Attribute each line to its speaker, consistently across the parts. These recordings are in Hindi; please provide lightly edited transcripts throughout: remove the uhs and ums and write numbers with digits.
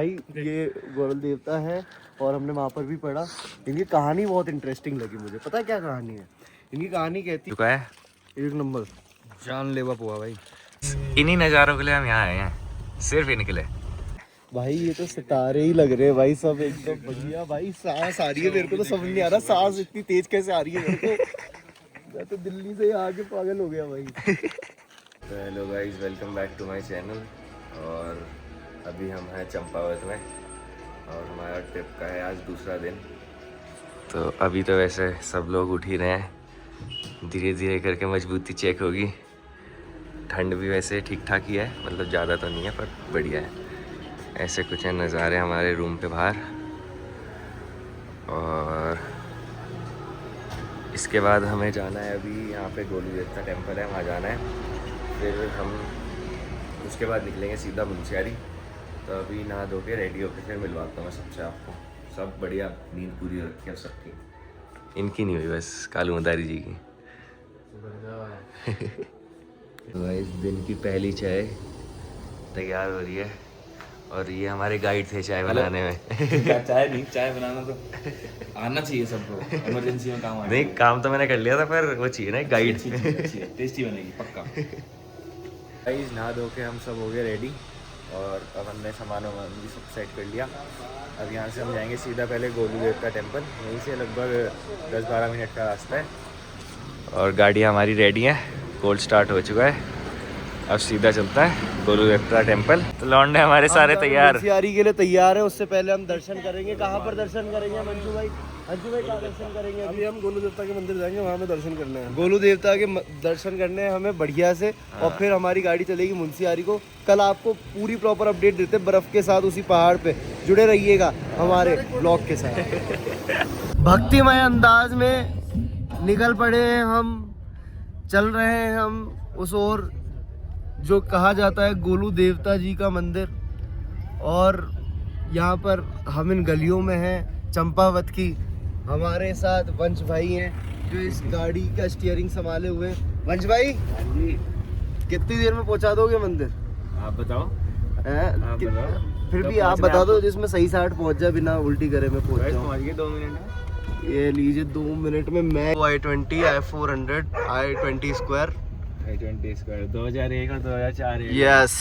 Speaker 1: भाई ये गोरल देवता है और हमने वहाँ पर भी पढ़ा। इनकी कहानी बहुत इंटरेस्टिंग लगी मुझे। पता है क्या कहानी है इनकी? कहानी कहती
Speaker 2: चुका है
Speaker 1: एक नंबर
Speaker 3: जानलेवा हुआ भाई।
Speaker 2: इन्हीं नज़ारों के लिए हम यहाँ आए हैं, सिर्फ इनके लिए।
Speaker 1: भाई। ये तो सितारे ही लग रहे हैं भाई, सब एकदम बढ़िया। भाई सांस आ रही है मेरे को तो समझ नहीं आ रहा सांस इतनी तेज कैसे आ रही है मेरे को। मैं तो दिल्ली से आके पागल हो गया भाई।
Speaker 2: तो hello guys, welcome back to my channel. और अभी हम हैं चंपावत में और हमारा ट्रिप का है आज दूसरा दिन। तो अभी तो वैसे सब लोग उठ ही रहे हैं, धीरे धीरे करके मजबूती चेक होगी। ठंड भी वैसे ठीक ठाक ही है, मतलब ज़्यादा तो नहीं है पर बढ़िया है। ऐसे कुछ है नज़ारे हमारे रूम के बाहर। और इसके बाद हमें जाना है, अभी यहाँ पे गोलू देवता टेम्पल है, वहाँ जाना है। फिर हम उसके बाद निकलेंगे सीधा मुंशियारी। तो अभी नहा धो के रेडी होकर फिर मिलवाता हूँ मैं सबसे आपको। सब बढ़िया, नींद पूरी रखी है सबकी, इनकी नहीं हुई बस कालू मदारी जी की। तो इस दिन की पहली चाय तैयार हो रही है और ये हमारे गाइड थे चाय बनाने में।
Speaker 3: चाय नहीं, चाय बनाना तो आना चाहिए सबको, इमरजेंसी में काम आए।
Speaker 2: नहीं, काम तो मैंने कर लिया था पर वो चाहिए ना गाइड।
Speaker 3: अच्छी है, टेस्टी बनेगी पक्का।
Speaker 2: गाइस नहा धो के हम सब हो गए रेडी और अब हमने सामान वामान भी सब सेट कर लिया। अब यहाँ से हम जाएंगे सीधा पहले गोलू देवता टेम्पल, यहीं से लगभग 10-12 मिनट का रास्ता है। और गाड़ी हमारी रेडी है, कोल्ड स्टार्ट हो चुका है। अब सीधा चलता है गोलू देवता टेम्पल। तो लौंडे हमारे सारे तैयार,
Speaker 1: मुंशियारी के लिए तैयार है। उससे पहले हम दर्शन करेंगे। कहाँ पर दर्शन करेंगे मंजू भाई? अंजू भाई कहाँ दर्शन करेंगे? अभी हम गोलू देवता के मंदिर जाएंगे, वहाँ में दर्शन करने हैं। गोलू देवता के दर्शन करने हैं हमें बढ़िया से। और फिर हमारी गाड़ी चलेगी मुंशियारी को। कल आपको पूरी प्रॉपर अपडेट देते बर्फ के साथ उसी पहाड़ पे। जुड़े रहिएगा हमारे ब्लॉग के साथ। भक्तिमय अंदाज में निकल पड़े हैं हम, चल रहे हैं हम उस ओर जो कहा जाता है गोलू देवता जी का मंदिर। और यहाँ पर हम इन गलियों में हैं चंपावत की। हमारे साथ वंश भाई हैं जो इस गाड़ी का स्टीयरिंग संभाले हुए हैं। वंश भाई कितनी देर में पहुँचा दोगे मंदिर?
Speaker 3: आप बताओ।
Speaker 1: फिर भी आप बता दो जिसमें सही साइड पहुँच जाए, बिना उल्टी करे में पहुँच जाऊँ।
Speaker 3: पहुँच गए 2 मिनट।
Speaker 1: ये लीजिए 2 मिनट में मैं i20 i400 i20 स्क्वायर
Speaker 3: 2001 और 2004।
Speaker 1: यस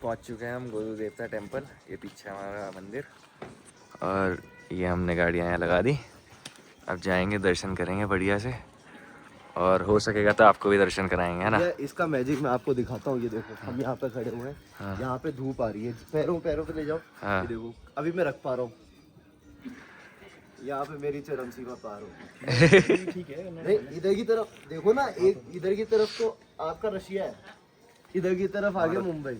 Speaker 2: पहुँच चुके हैं हम गोलू देवता टेम्पल। ये पीछे हमारा मंदिर और ये हमने गाड़ियाँ यहाँ लगा दी। अब जाएंगे दर्शन करेंगे बढ़िया से, और हो सकेगा तो आपको भी दर्शन कराएंगे, है ना।
Speaker 1: इसका मैजिक मैं आपको दिखाता हूँ। ये देखो हम यहाँ पे खड़े हुए हैं।
Speaker 2: हाँ।
Speaker 1: यहाँ पे धूप आ रही है, पैरों पे ले जाओ।
Speaker 2: हाँ।
Speaker 1: ये देखो अभी मैं रख पा रहा हूँ। यहाँ पे मेरी चरम सीमा पार हो।
Speaker 3: ठीक है।
Speaker 1: नहीं, इधर की तरफ देखो ना, एक इधर की तरफ तो आपका रशिया है, इधर की तरफ आगे मुंबई।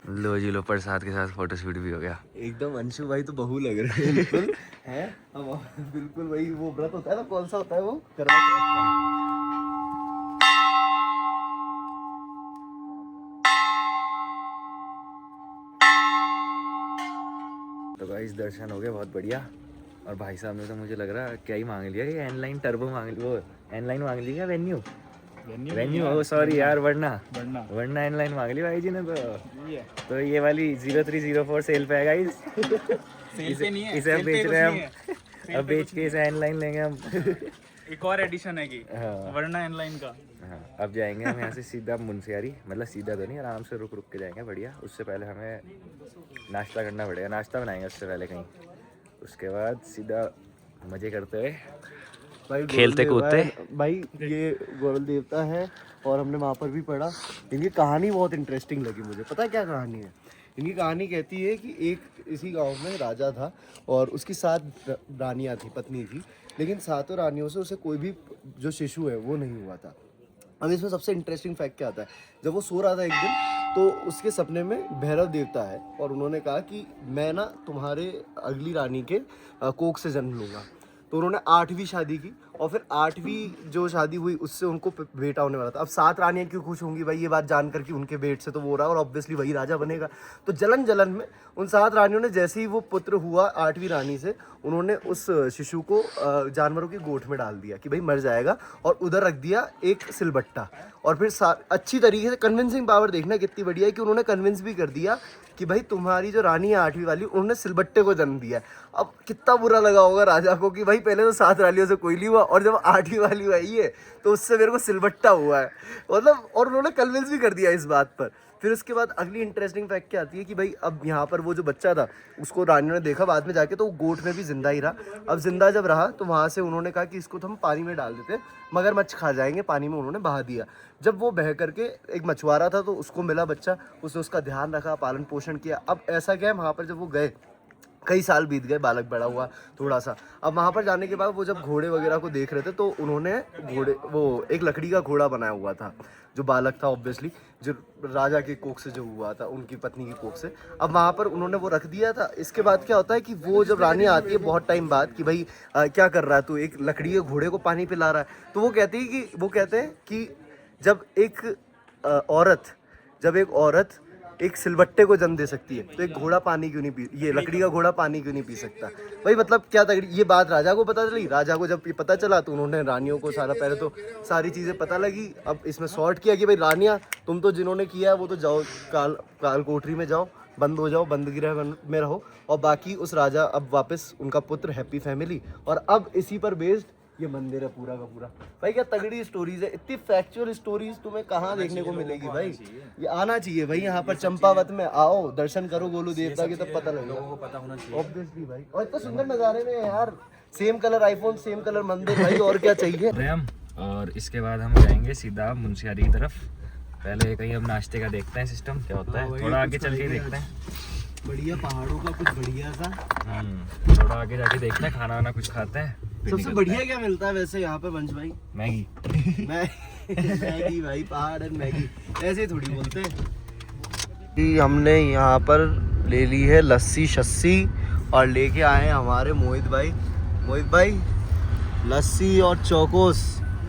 Speaker 2: लो जी लो, प्रसाद के साथ फोटो शूट भी हो गया।
Speaker 1: एकदम अंशु भाई तो बहू लग रहे हैं बिल्कुल। है हम बिल्कुल वही वो व्रत होता है ना, कौन सा होता है वो, करवा चौथ का।
Speaker 2: तो गाइस दर्शन हो गए बहुत बढ़िया। और भाई साहब ने तो मुझे लग रहा क्या ही मांग लिया, ये एनलाइन टर्बो मांग लिया, वो एनलाइन मांग लिया, वेन्यू ओ सॉरी यार, वरना एनलाइन मांग ली भाई जी ने। तो ये वाली 0304 सेल पे है गाइस। इसे अब बेच रहे हैं हम। अब बेच के इसे एनलाइन लेंगे हम।
Speaker 3: एक और एडिशन है कि वरना इनलाइन का।
Speaker 2: हाँ, अब जाएंगे हम यहाँ से सीधा मुंशियारी। मतलब सीधा तो नहीं, आराम से रुक के जाएंगे बढ़िया। उससे पहले हमें नाश्ता करना पड़ेगा, नाश्ता बनाएंगे उससे पहले कहीं। उसके बाद सीधा मज़े करते हुए
Speaker 1: भाई
Speaker 2: खेलते कूदते।
Speaker 1: भाई ये गोरल देवता है और हमने वहाँ पर भी पढ़ा। इनकी कहानी बहुत इंटरेस्टिंग लगी मुझे। पता है क्या कहानी है इनकी? कहानी कहती है कि एक इसी गांव में राजा था और उसकी 7 रानियाँ थी, पत्नी थी। लेकिन 7 रानियों से उसे कोई भी जो शिशु है वो नहीं हुआ था। अब इसमें सबसे इंटरेस्टिंग फैक्ट क्या आता है, जब वो सो रहा था एक दिन तो उसके सपने में भैरव देवता है और उन्होंने कहा कि मैं ना तुम्हारे अगली रानी के कोख से जन्म लूँगा। तो उन्होंने 8वीं शादी की और फिर 8वीं जो शादी हुई उससे उनको बेटा होने वाला था। अब 7 रानियाँ क्यों खुश होंगी भाई ये बात जानकर कि उनके बेट से तो वो हो रहा है और ऑब्वियसली वही राजा बनेगा। तो जलन जलन में उन 7 रानियों ने जैसे ही वो पुत्र हुआ 8वीं रानी से, उन्होंने उस शिशु को जानवरों की गोठ में डाल दिया कि भाई मर जाएगा, और उधर रख दिया एक सिलबट्टा। और फिर अच्छी तरीके से कन्विंसिंग पावर देखना कितनी बढ़िया है कि उन्होंने कन्विंस भी कर दिया कि भाई तुम्हारी जो रानी है 8वीं वाली, उन्होंने सिलबट्टे को जन्म दिया है। अब कितना बुरा लगा होगा राजा को कि भाई पहले तो 7 रानियों से कोई नहीं हुआ, और जब 8वीं वाली आई है तो उससे मेरे को सिलबट्टा हुआ है, मतलब। और उन्होंने कन्विंस भी कर दिया इस बात पर। फिर उसके बाद अगली इंटरेस्टिंग फैक्ट क्या आती है कि भाई अब यहाँ पर वो जो बच्चा था उसको रानियों ने देखा बाद में जाके, तो वो गोट में भी जिंदा ही रहा। अब जिंदा जब रहा तो वहाँ से उन्होंने कहा कि इसको तो हम पानी में डाल देते, मगरमच्छ खा जाएंगे, पानी में उन्होंने बहा दिया। जब वो बह करके एक मछुआरा था तो उसको मिला बच्चा, उसने उसका ध्यान रखा, पालन पोषण किया। अब ऐसा क्या है, वहाँ पर जब वो गए कई साल बीत गए, बालक बड़ा हुआ थोड़ा सा। अब वहाँ पर जाने के बाद वो जब घोड़े वगैरह को देख रहे थे तो उन्होंने वो एक लकड़ी का घोड़ा बनाया हुआ था, जो बालक था ऑब्वियसली, जो राजा के कोख से जो हुआ था, उनकी पत्नी की कोख से। अब वहाँ पर उन्होंने वो रख दिया था। इसके बाद क्या होता है कि वो जब रानी आती है बहुत टाइम बाद कि भाई क्या कर रहा है तू, एक लकड़ी के घोड़े को पानी पिला रहा है, तो वो कहते हैं कि जब एक औरत एक सिलबट्टे को जन्म दे सकती है तो एक घोड़ा पानी क्यों नहीं पी, ये लकड़ी का घोड़ा पानी क्यों नहीं पी सकता भाई। मतलब क्या तगड़ी ये बात राजा को पता चली। राजा को जब ये पता चला तो उन्होंने रानियों को पहले तो सारी चीज़ें पता लगी। अब इसमें सॉर्ट किया कि भाई रानियाँ तुम तो जिन्होंने किया है वो तो जाओ काल कोठरी में जाओ, बंद हो जाओ, बंद गृह में रहो, और बाकी उस राजा अब वापस उनका पुत्र, हैप्पी फैमिली। और अब इसी पर बेस्ड ये मंदिर है पूरा का पूरा। भाई क्या तगड़ी स्टोरीज है, इतनी फैक्चुअल स्टोरीज तुम्हें कहाँ देखने को मिलेगी भाई। ये आना चाहिए भाई, यहाँ पर चंपावत में आओ, दर्शन करो गोलू देवता के, तब पता लगेगा, लोगों को पता होना चाहिए ऑब्वियसली भाई। और इतना सुंदर नज़ारे में यार, same colour iPhone, same colour मंदिर, भाई और क्या चाहिए।
Speaker 2: हम और इसके बाद हम जाएंगे सीधा मुंशियारी की तरफ। पहले कहीं हम नाश्ते का देखते हैं सिस्टम क्या होता है, थोड़ा आगे चल के देखते हैं।
Speaker 1: बढ़िया पहाड़ों का कुछ बढ़िया सा,
Speaker 2: थोड़ा आगे जाके देखते हैं, खाना वाना कुछ खाते हैं।
Speaker 1: सबसे बढ़िया क्या मिलता है वैसे यहाँ पे वंश भाई?
Speaker 2: मैगी।
Speaker 1: मैगी भाई, पहाड़ एंड मैगी, ऐसे ही थोड़ी बोलते हैं। कि हमने यहाँ पर ले ली है लस्सी शस्सी, और लेके आए हैं हमारे मोहित भाई लस्सी और चौकोस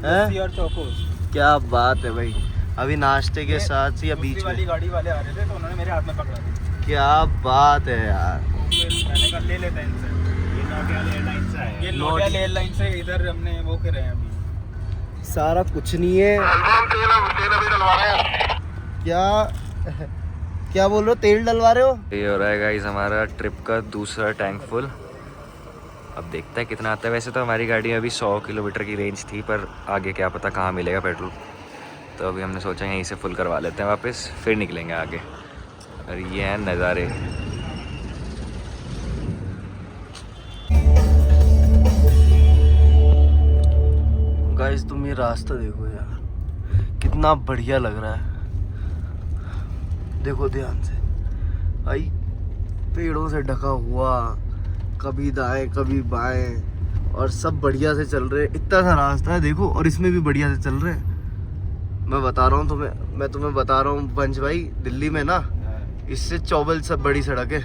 Speaker 1: है।
Speaker 3: और चौकोस,
Speaker 1: क्या बात है भाई। अभी नाश्ते के साथ या बीच में
Speaker 3: गाड़ी वाले आ रहे थे तो उन्होंने मेरे हाथ में पकड़ा दिया।
Speaker 1: क्या बात है यार।
Speaker 3: मैंने कहा ले लेते हैं इनसे, ये नोटियाल एयरलाइन से है, ये नोटियाल एयरलाइन से इधर हमने वो करे हैं अभी।
Speaker 1: सारा कुछ नहीं है। क्या बोल रहे हो, तेल डलवा रहे हो?
Speaker 2: ये हो रहा है गाइस हमारा ट्रिप का दूसरा टैंक फुल। अब देखते हैं कितना आता है। वैसे तो हमारी गाड़ी अभी 100 किलोमीटर की रेंज थी, पर आगे क्या पता कहाँ मिलेगा पेट्रोल, तो अभी हमने सोचा यहीं से फुल करवा लेते हैं वापस, फिर निकलेंगे आगे। और ये हैं नज़ारे।
Speaker 1: गाइस तुम ये रास्ता देखो यार, कितना बढ़िया लग रहा है। देखो ध्यान से भाई, पेड़ों से ढका हुआ, कभी दाएं कभी बाएं, और सब बढ़िया से चल रहे। इतना सा रास्ता है देखो, और इसमें भी बढ़िया से चल रहे हैं। मैं बता रहा हूँ तुम्हें बता रहा हूँ पंच भाई, दिल्ली में ना इससे 24 सब बड़ी सड़क है,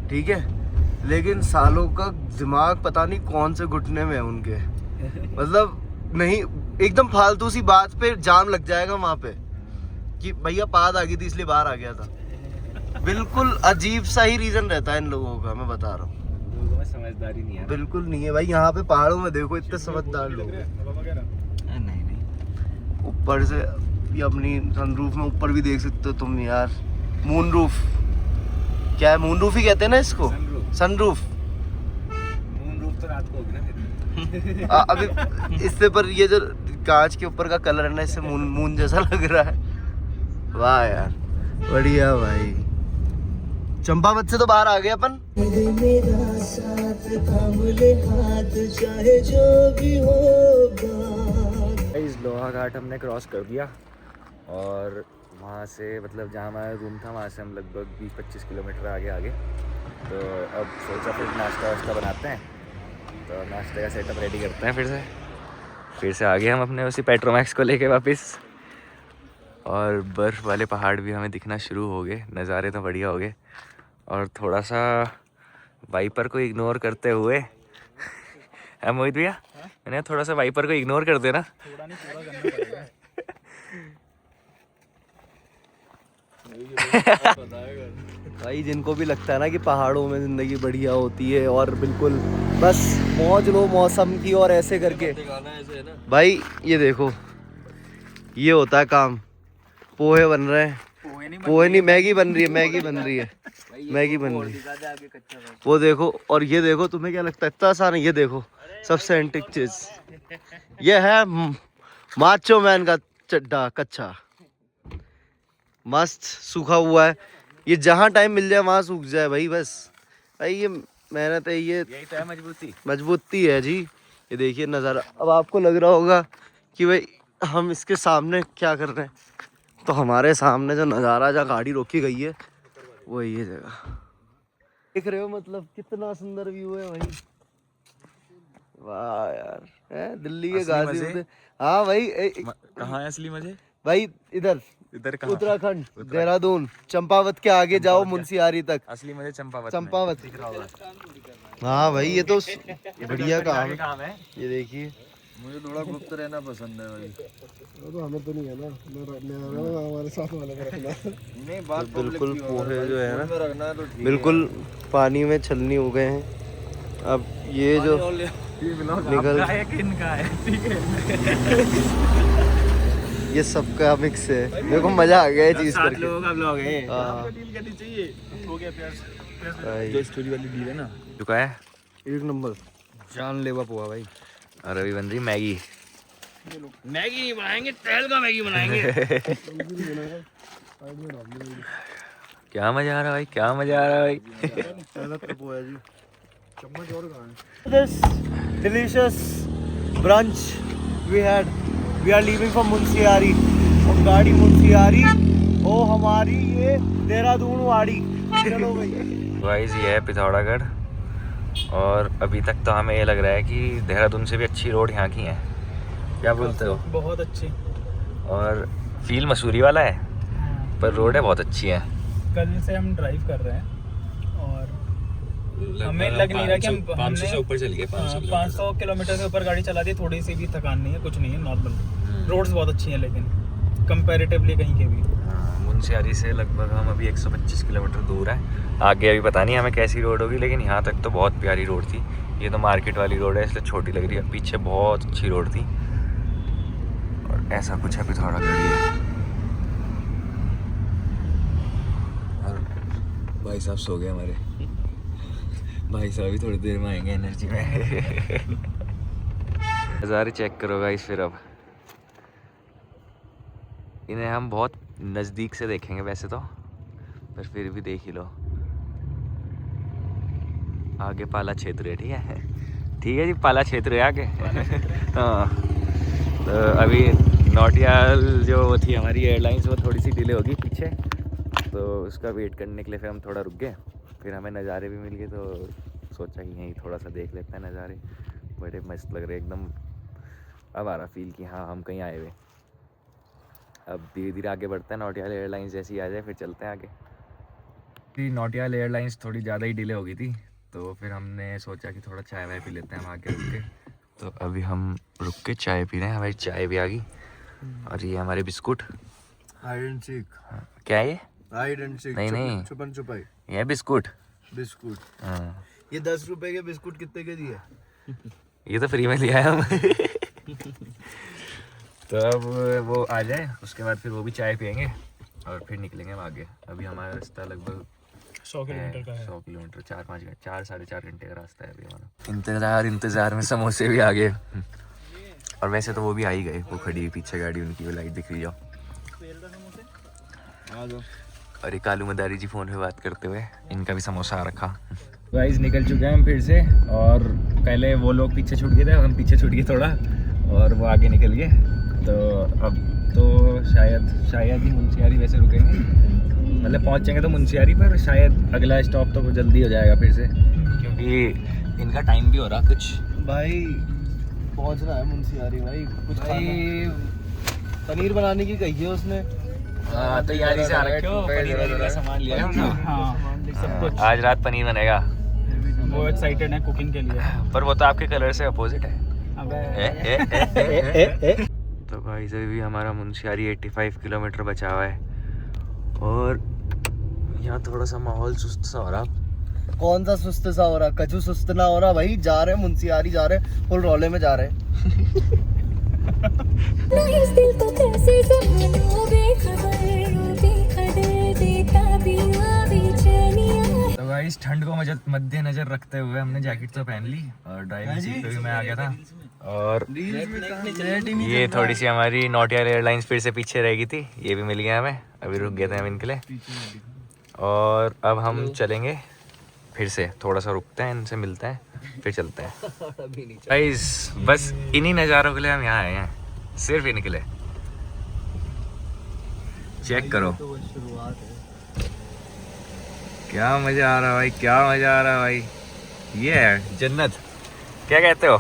Speaker 1: ठीक है, लेकिन सालों का दिमाग पता नहीं कौन से घुटने में है उनके। मतलब नहीं, एकदम फालतू सी बात पे जाम लग जाएगा वहाँ पे कि भैया पाद आ गई थी इसलिए बाहर आ गया था। बिल्कुल अजीब सा ही रीजन रहता है इन लोगों का, मैं बता रहा हूँ।
Speaker 3: लोगों में समझदारी नहीं है,
Speaker 1: बिल्कुल नहीं है भाई। यहाँ पे पहाड़ों में देखो इतने समझदार लोग हैं।
Speaker 2: नहीं
Speaker 1: ऊपर से ये अपनी सनरूफ में ऊपर भी देख सकते हो तुम यार। मून रूफ, क्या है, मून रूफ ही कहते हैं ना इसको, सनरूफ।
Speaker 3: मून रूफ तो रात को होगी ना फिर।
Speaker 1: अभी इससे पर ये जो कांच के ऊपर का कलर है ना, इससे मून जैसा लग रहा है। वाह यार बढ़िया भाई। चंपावत से तो बाहर आ गए अपन। मेरा साथ थामले हाथ चाहे जो भी होगा।
Speaker 2: इस लोहा घाट हमने क्रॉस कर दिया, और वहाँ से मतलब जहाँ हमारा रूम था वहाँ से हम लगभग 20-25 किलोमीटर आगे। तो अब सोचा फिर नाश्ता वाश्ता बनाते हैं, तो नाश्ते का सेटअप रेडी करते हैं। फिर से आगे हम अपने उसी पेट्रोमैक्स को लेके वापस। और बर्फ़ वाले पहाड़ भी हमें दिखना शुरू हो गए, नज़ारे तो बढ़िया हो गए। और थोड़ा सा वाइपर को इग्नोर करते हुए है मोहित भैया, मैंने थोड़ा सा वाइपर को इग्नोर कर देना।
Speaker 3: थोड़ा नहीं, पूरा करना पड़ेगा।
Speaker 1: भाई जिनको भी लगता है ना कि पहाड़ों में ज़िंदगी बढ़िया होती है और बिल्कुल बस मौज लो मौसम की और ऐसे करके, भाई ये देखो ये होता है काम। पोहे बन रहे हैं, पोहे नहीं, मैगी बन रही है, मैगी बन रही है, मैगी बन रही है। वो देखो, और ये देखो, तुम्हें क्या लगता है इतना आसान है? ये देखो सबसे एंटिक चीज, ये है माचो मैन का चड्डा कच्चा, मस्त सूखा हुआ है। ये जहाँ टाइम मिल जाए वहाँ सूख जाए भाई, बस भाई ये मेहनत है, ये
Speaker 2: यही तो है मजबूती।
Speaker 1: मजबूती है जी। ये देखिए नज़ारा। अब आपको लग रहा होगा कि भाई हम इसके सामने क्या कर रहे हैं, तो हमारे सामने जो नज़ारा, जहाँ गाड़ी रोकी गई है, वो ये जगह देख रहे हो, मतलब कितना सुंदर व्यू है भाई। वाह यार, है दिल्ली के गाजी। हाँ भाई,
Speaker 2: कहाँ है असली मजे
Speaker 1: भाई इधर
Speaker 2: कहाँ?
Speaker 1: उत्तराखंड, देहरादून, चंपावत के आगे जाओ मुंशियारी तक।
Speaker 2: असली मजे चंपावत।
Speaker 1: चंपावत दिख रहा होगा। हाँ भाई, ये तो बढ़िया काम है। ये देखिए,
Speaker 3: मुझे थोड़ा गुप्त रहना पसंद है भाई।
Speaker 1: वो तो हमें तो नहीं है ना, हमारे साथ वाले को रखना।
Speaker 3: नहीं, बात
Speaker 1: बिल्कुल पोहे जो है ना,
Speaker 3: रखना है तो ठीक
Speaker 1: बिल्कुल पानी में छलनी हो गए हैं। अब ये जो निकल, ये सबका मिक्स है। मेरे को मजा आ गया ये चीज करके।
Speaker 3: लोगों का ब्लॉग है।
Speaker 1: हाँ।
Speaker 3: डील करनी चाहिए। हो गया प्याज
Speaker 1: भाई,
Speaker 3: जो स्टोरी वाली डील है ना,
Speaker 2: चुका है
Speaker 1: एक नंबर
Speaker 3: जानलेवा पोहा भाई।
Speaker 2: और अभी बन रही मैगी।
Speaker 3: मैगी नहीं बनाएंगे, तेल का मैगी बनाएंगे।
Speaker 2: क्या मजा आ रहा है भाई, क्या मजा आ रहा है भाई।
Speaker 1: This delicious brunch we had. We are leaving from Munsiyari. और गाड़ी मुंशियारी, ओ हमारी ये देहरादून वाड़ी। चलो भाई।
Speaker 2: गाइस ये है पिथौरागढ़, और अभी तक तो हमें ये लग रहा है कि देहरादून से भी अच्छी रोड यहाँ की है। क्या बोलते हो?
Speaker 3: बहुत अच्छी।
Speaker 2: और फील मसूरी वाला है, पर रोड है बहुत अच्छी है।
Speaker 3: कल से हम ड्राइव कर रहे हैं और हमें लग नहीं रहा कि हम 500 से ऊपर चल गए। 500 किलोमीटर से ऊपर गाड़ी चला दी, थोड़ी सी भी थकान नहीं है, कुछ नहीं है, नॉर्मल। रोड्स बहुत अच्छी हैं लेकिन कंपैरेटिवली कहीं के भी।
Speaker 2: मुंशियारी से लगभग हम अभी 125 किलोमीटर दूर है। आगे अभी पता नहीं हमें कैसी रोड होगी, लेकिन यहाँ तक तो बहुत प्यारी रोड थी। ये तो मार्केट वाली रोड है इसलिए छोटी लग रही है, पीछे बहुत अच्छी रोड थी। और ऐसा कुछ है पिथौरागढ़। और भाई साहब सो गए हमारे। भाई साहब भी थोड़ी देर में आएंगे एनर्जी में। नज़ारे चेक करो गाइस। फिर अब इन्हें हम बहुत नज़दीक से देखेंगे वैसे तो, पर फिर भी देख ही लो। आगे पाला क्षेत्र है, ठीक है, ठीक है जी, पाला क्षेत्र है आगे। हाँ, तो अभी नौटियाल जो वो थी हमारी एयरलाइंस, वो थोड़ी सी डिले होगी पीछे, तो उसका वेट करने के लिए फिर हम थोड़ा रुक गए। फिर हमें नज़ारे भी मिल गए, तो सोचा कि यहीं थोड़ा सा देख लेते हैं नज़ारे। बड़े मस्त लग रहे एकदम। अब आ रहा फील कि हाँ हम कहीं आए हुए। अब धीरे धीरे आगे बढ़ते हैं। नौटियाल एयरलाइंस जैसी आ जाए फिर चलते हैं आगे। नौटियाल एयरलाइंस थोड़ी ज़्यादा ही डिले हो गई थी, तो फिर हमने सोचा कि थोड़ा चाय वाय पी लेते हैं हम आगे रुक के। तो अभी हम रुक के चाय पी रहे हैं। हमारी चाय भी आ गई, और ये हमारे बिस्कुट।
Speaker 1: Hide and seek.
Speaker 2: क्या है ये?
Speaker 1: Hide and seek.
Speaker 2: नहीं,
Speaker 1: छुपन छुपाई।
Speaker 2: ये बिस्कुट।
Speaker 1: बिस्कुट।
Speaker 2: हाँ,
Speaker 1: ये 10 रुपए के बिस्कुट कितने के दिए?
Speaker 2: ये तो फ्री में लिया है हम। तो अब वो आ जाए, उसके बाद फिर वो भी चाय पियेंगे और फिर निकलेंगे हम आगे। अभी हमारा रास्ता लगभग
Speaker 3: 100 किलोमीटर का है।
Speaker 2: 100 किलोमीटर, 4-5 घंटे, 4-4.5 घंटे का रास्ता है अभी हमारा। इंतज़ार में समोसे भी आ गए। और वैसे तो वो भी आ ही गए, वो खड़ी पीछे गाड़ी उनकी, वो लाइट दिख रही। जाओ और ये कालू मदारी जी फ़ोन पे बात करते हुए, इनका भी समोसा आ रखा। गाइस निकल चुके हैं हम फिर से, और पहले वो लोग पीछे छूट गए थे, हम पीछे छूट गए थोड़ा, और वो आगे निकल गए। तो अब तो शायद ही मुंशियारी वैसे रुकेंगे, मतलब पहुंचेंगे तो मुंशियारी, पर शायद अगला स्टॉप तो जल्दी हो जाएगा फिर से, क्योंकि इनका टाइम भी हो रहा कुछ।
Speaker 1: भाई पहुंच रहा है मुंशियारी भाई। कुछ भाई पनीर बनाने की कही है उसने।
Speaker 2: हाँ, तैयारी से आ रखे हो, पनीर का सामान लिया है हमने।
Speaker 3: हाँ, सब कुछ।
Speaker 2: आज रात पनीर बनेगा।
Speaker 3: वो एक्साइटेड है कुकिंग के लिए,
Speaker 2: पर वो तो आपके कलर से अपोजिट है।
Speaker 3: अबे
Speaker 2: तो भाई अभी भी हमारा मुंशियारी 85 किलोमीटर बचा हुआ है, और यहाँ थोड़ा सा माहौल सुस्त सा हो रहा।
Speaker 1: कौन सा सुस्त सा हो रहा? कछु सुस्त ना हो रहा भाई। जा रहे हैं मुंशियारी, जा रहे हैं, फुल रौले में जा रहे हैं।
Speaker 4: इस दिल को कैसे संभालूं बेखबर बेखबर
Speaker 2: तो गाइस ठंड को मद्देनजर रखते हुए हमने जैकेट तो पहन ली और ड्राइविंग सीट पे भी मैं आ गया था। और ये थोड़ी सी हमारी नॉटियाल एयरलाइंस फिर से पीछे रह गई थी, ये भी मिल गया हमें, अभी रुक गए थे हम इनके लिए। और अब हम चलेंगे फिर से, थोड़ा सा रुकते हैं, इनसे मिलते हैं, फिर चलते हैं। गाइस बस इन्हीं नज़ारों के लिए हम यहाँ आए हैं, सिर्फ इनके लिए। चेक करो क्या मजा आ रहा है भाई, क्या मजा आ रहा है भाई, ये है जन्नत, क्या कहते हो?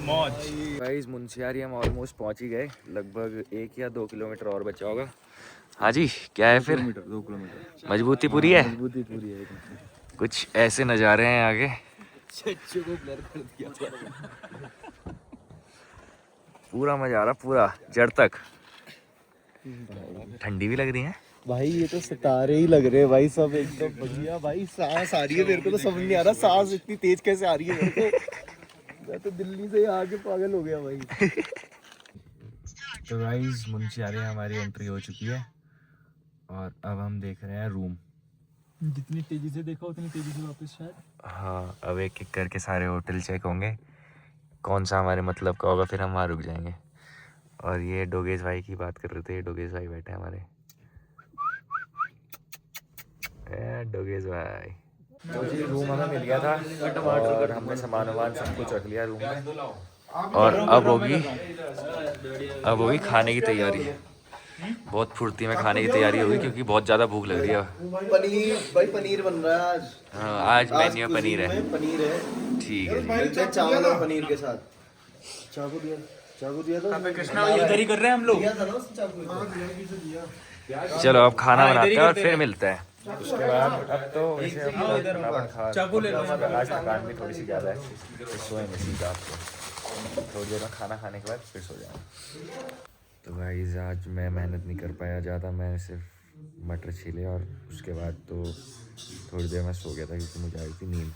Speaker 3: मौज।
Speaker 2: गाइस मुंशियारी हम ऑलमोस्ट पहुंच ही गए, लगभग 1 या 2 किलोमीटर और बचा होगा। हाँ जी, क्या है फिर?
Speaker 1: 2 किलोमीटर
Speaker 2: मजबूती पूरी है,
Speaker 1: मजबूती पूरी है।
Speaker 2: कुछ ऐसे नज़ारे हैं आगे। पूरा मजा आ रहा, पूरा जड़ तक। ठंडी भी लग रही है
Speaker 1: भाई, ये तो सितारे ही लग रहे हैं भाई, सब एकदम बढ़िया भाई। सांस आ रही है मेरे को, तो समझ नहीं आ रहा सांस इतनी तेज कैसे आ रही है मेरे को। मैं तो दिल्ली से आके पागल हो गया भाई।
Speaker 2: तो गाइस मुंशियारी हमारी एंट्री हो चुकी है और अब हम देख रहे हैं रूम।
Speaker 3: जितनी तेजी से देखा उतनी तेजी से वापस शायद।
Speaker 2: हाँ, अब एक एक करके सारे होटल चेक होंगे, कौन सा हमारे मतलब का होगा, फिर हम वहाँ रुक जाएंगे। और ये डोगेश भाई की बात कर रहे थे, डोगेश भाई बैठे हैं हमारे। डोगेश भाई तो जी रूम हमें मिल गया था और हमने सामान वामान सब कुछ रख लिया रूम में। और अब होगी खाने की तैयारी। बहुत फुर्ती में खाने की तैयारी होगी क्योंकि बहुत ज़्यादा भूख लग रही है।
Speaker 1: पनीर भाई, पनीर बन रहा है आज।
Speaker 2: हाँ, आज मेन्यू पनीर है।
Speaker 1: पनीर है,
Speaker 2: ठीक है जी।
Speaker 1: चावल और पनीर के साथ। चाकू दिया था
Speaker 3: कृष्णा इधर ही कर रहे हैं हम लोग।
Speaker 2: चलो अब खाना बनाते हैं और फिर मिलते हैं। उसके बाद अब तो वैसे चाकू ले लो, आज थकान भी थोड़ी सी ज़्यादा है, फिर सोएंगे सीधा। आपको थोड़ी देर में खाना खाने के बाद फिर सो जाएंगे। तो गाइस आज मैं मेहनत नहीं कर पाया ज़्यादा, मैं सिर्फ मटर छीले और उसके बाद तो थोड़ी देर में सो गया था क्योंकि मुझे आई थी नींद।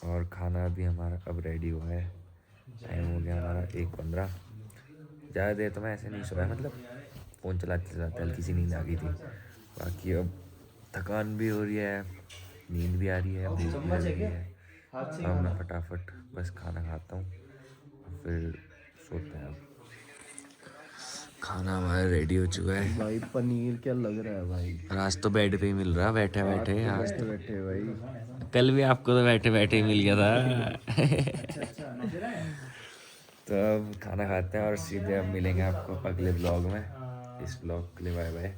Speaker 2: और खाना भी हमारा अब रेडी हुआ है, टाइम हो गया हमारा 1:15। ज़्यादा देर तो मैं ऐसे नहीं सोया, मतलब फ़ोन चलाते चलाते हल्की सी नींद आ गई थी। बाकी अब थकान भी हो रही है, नींद भी आ रही है, भूख भी लग रही है। अब मैं फटाफट बस खाना खाता हूँ फिर सोते हैं। खाना हमारा रेडी हो चुका है
Speaker 1: भाई। पनीर क्या लग रहा है भाई।
Speaker 2: और आज तो बेड पे ही मिल रहा है, बैठे बैठे। आज तो
Speaker 1: बैठे भाई,
Speaker 2: कल भी आपको तो बैठे बैठे ही मिल गया था। तो अब खाना खाते हैं और सीधे अब मिलेंगे आपको अगले ब्लॉग में। इस ब्लॉग के लिए बाय बाय।